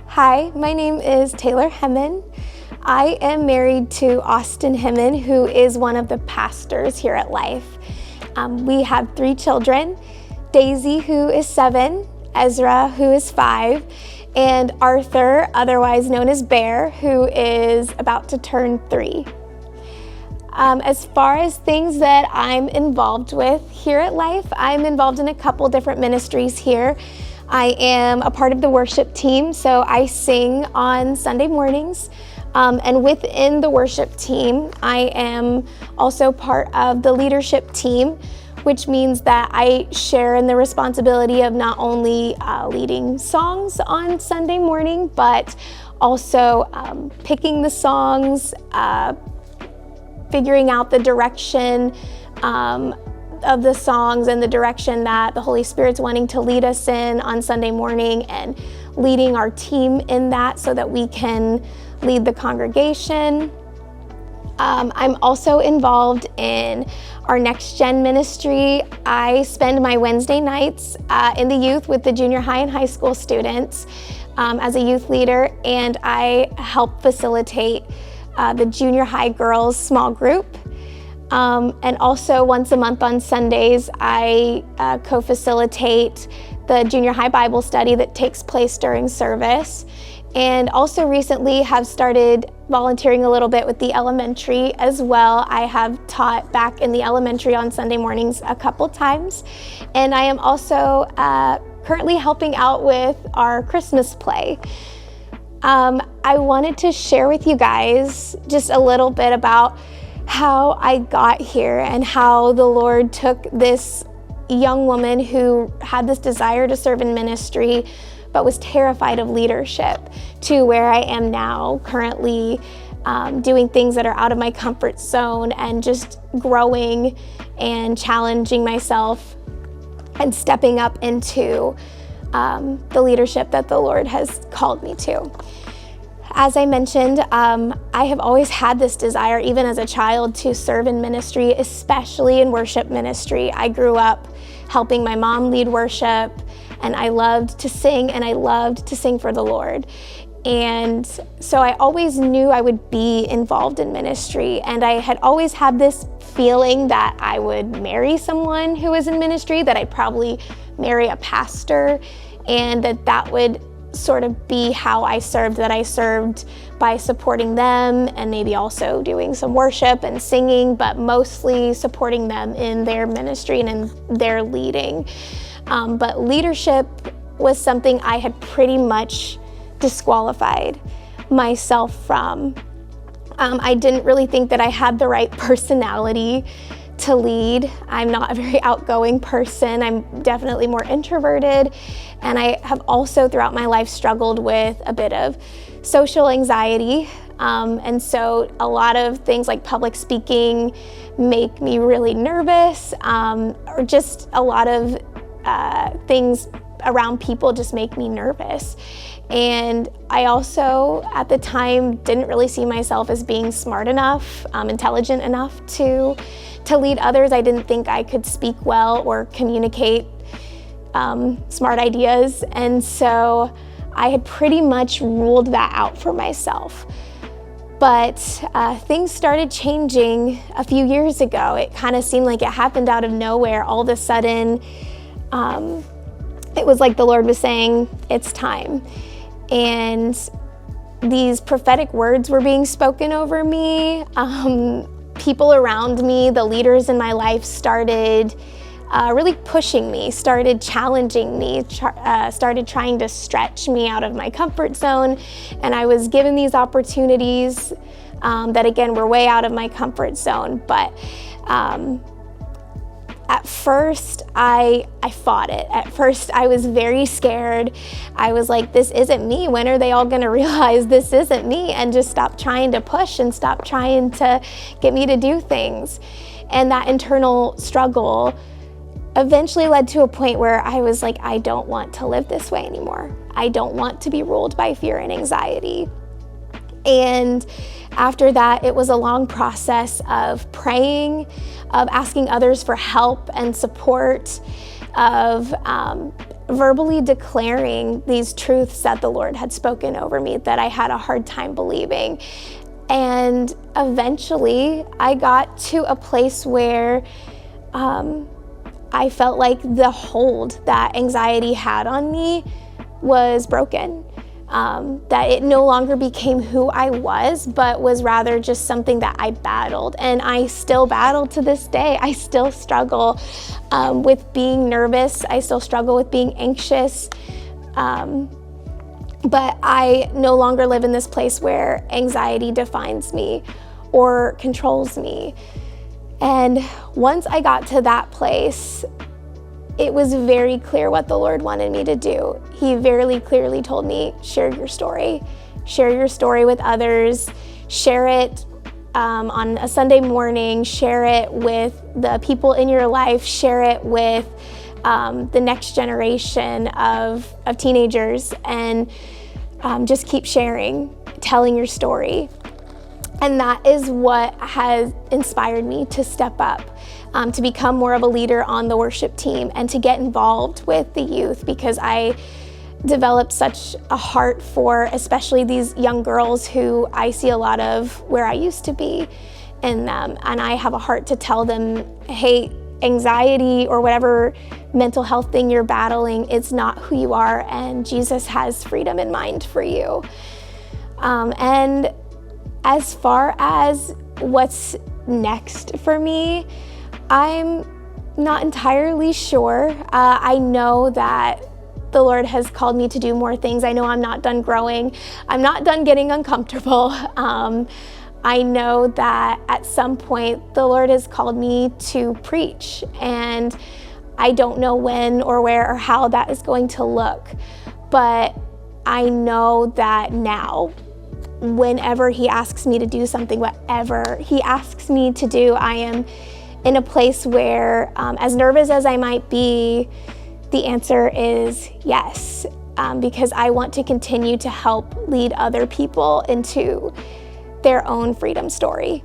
Hi, my name is Taylor Hemmen. I am married to Austin Hemmen, who is one of the pastors here at Life. We have 3 children, Daisy, who is 7, Ezra, who is 5, and Arthur, otherwise known as Bear, who is about to turn 3. As far as things that I'm involved with here at Life, I'm involved in a couple different ministries here. I am a part of the worship team, so I sing on Sunday mornings. And within the worship team, I am also part of the leadership team, which means that I share in the responsibility of not only leading songs on Sunday morning, but also picking the songs, figuring out the direction of the songs and the direction that the Holy Spirit's wanting to lead us in on Sunday morning, and leading our team in that so that we can lead the congregation. I'm also involved in our Next Gen ministry. I spend my Wednesday nights in the youth with the junior high and high school students as a youth leader, and I help facilitate the junior high girls small group. And also once a month on Sundays, I co-facilitate the junior high Bible study that takes place during service. And also recently have started volunteering a little bit with the elementary as well. I have taught back in the elementary on Sunday mornings a couple times. And I am also currently helping out with our Christmas play. I wanted to share with you guys just a little bit about how I got here and how the Lord took this young woman who had this desire to serve in ministry but was terrified of leadership to where I am now, currently doing things that are out of my comfort zone and just growing and challenging myself and stepping up into the leadership that the Lord has called me to. As I mentioned, I have always had this desire, even as a child, to serve in ministry, especially in worship ministry. I grew up helping my mom lead worship, and I loved to sing, and I loved to sing for the Lord. And so I always knew I would be involved in ministry, and I had always had this feeling that I would marry someone who was in ministry, that I'd probably marry a pastor, and that would sort of be how I served, that I served by supporting them and maybe also doing some worship and singing, but mostly supporting them in their ministry and in their leading. But leadership was something I had pretty much disqualified myself from. I didn't really think that I had the right personality to lead. I'm not a very outgoing person. I'm definitely more introverted. And I have also throughout my life struggled with a bit of social anxiety. And so a lot of things like public speaking make me really nervous, or just a lot of things around people just make me nervous. And I also, at the time, didn't really see myself as being smart enough, intelligent enough to lead others. I didn't think I could speak well or communicate smart ideas. And so I had pretty much ruled that out for myself. But things started changing a few years ago. It kind of seemed like it happened out of nowhere. All of a sudden, it was like the Lord was saying, it's time. And these prophetic words were being spoken over me. People around me, the leaders in my life, started really pushing me, started challenging me, started trying to stretch me out of my comfort zone. And I was given these opportunities that, again, were way out of my comfort zone. But at first, I fought it. At first, I was very scared. I was like, this isn't me. When are they all going to realize this isn't me and just stop trying to push and stop trying to get me to do things? And that internal struggle eventually led to a point where I was like, I don't want to live this way anymore. I don't want to be ruled by fear and anxiety. And after that, it was a long process of praying, of asking others for help and support, of verbally declaring these truths that the Lord had spoken over me that I had a hard time believing. And eventually I got to a place where I felt like the hold that anxiety had on me was broken. That it no longer became who I was, but was rather just something that I battled. And I still battle to this day. I still struggle with being nervous. I still struggle with being anxious. But I no longer live in this place where anxiety defines me or controls me. And once I got to that place, it was very clear what the Lord wanted me to do. He very clearly told me, share your story with others, share it on a Sunday morning, share it with the people in your life, share it with the next generation of teenagers, and just keep sharing, telling your story. And that is what has inspired me to step up, to become more of a leader on the worship team and to get involved with the youth, because I developed such a heart for especially these young girls who I see a lot of where I used to be in them. And I have a heart to tell them, hey, anxiety or whatever mental health thing you're battling, it's not who you are, and Jesus has freedom in mind for you. And as far as what's next for me, I'm not entirely sure. I know that the Lord has called me to do more things. I know I'm not done growing. I'm not done getting uncomfortable. I know that at some point the Lord has called me to preach, and I don't know when or where or how that is going to look. But I know that now, whenever He asks me to do something, whatever He asks me to do, I am in a place where, as nervous as I might be, the answer is yes, because I want to continue to help lead other people into their own freedom story.